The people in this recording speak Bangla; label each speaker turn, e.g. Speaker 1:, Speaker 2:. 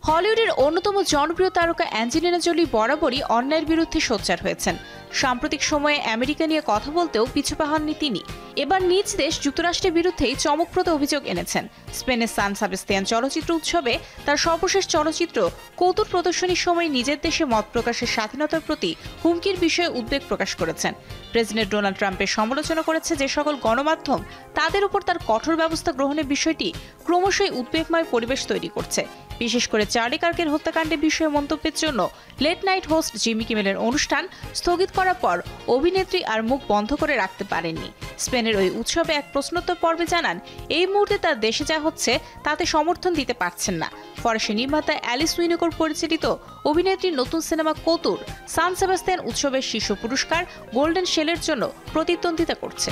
Speaker 1: হলিউডের অন্যতম জনপ্রিয় তারকা অ্যাঞ্জেলিনা জোলি বরাবরই অন্যায়ের বিরুদ্ধে সোচ্চার হয়েছেন। সাম্প্রতিক সময়ে আমেরিকা নিয়ে কথা বলতেও পিছু পা হননি তিনি। এবার নিজ দেশ যুক্তরাষ্ট্রের বিরুদ্ধেই চমকপ্রদ অভিযোগ এনেছেন। স্পেনের সান সেবাস্তিয়ান চলচ্চিত্র উৎসবে তার সর্বশেষ চলচ্চিত্র কৌতুক প্রদর্শনীর সময় নিজের দেশে মত প্রকাশের স্বাধীনতার প্রতি হুমকির বিষয়ে উদ্বেগ প্রকাশ করেছেন। প্রেসিডেন্ট ডোনাল্ড ট্রাম্পের সমালোচনা করেছে যে সকল গণমাধ্যম তাদের উপর তার কঠোর ব্যবস্থা গ্রহণের বিষয়টি ক্রমশই উদ্বেগময় পরিবেশ তৈরি করছে। বিশেষ করে চার্লি কার্কের হত্যাকাণ্ডের বিষয়ে মন্তব্যের জন্য লেট নাইট হোস্ট জিমি কিমেলের অনুষ্ঠান স্থগিত করার পর অভিনেত্রী আর মুখ বন্ধ করে রাখতে পারেননি। স্পেনের ওই উৎসবে এক প্রশ্নোত্তর পর্বে জানান, এই মুহূর্তে তার দেশে যা হচ্ছে তাতে সমর্থন দিতে পারছেন না। ফরাসি নির্মাতা অ্যালিস উইনেকর পরিচালিত অভিনেত্রীর নতুন সিনেমা কৌতুক সান সেবাস্তিয়ান উৎসবের শীর্ষ পুরস্কার গোল্ডেন শেলের জন্য প্রতিদ্বন্দ্বিতা করছে।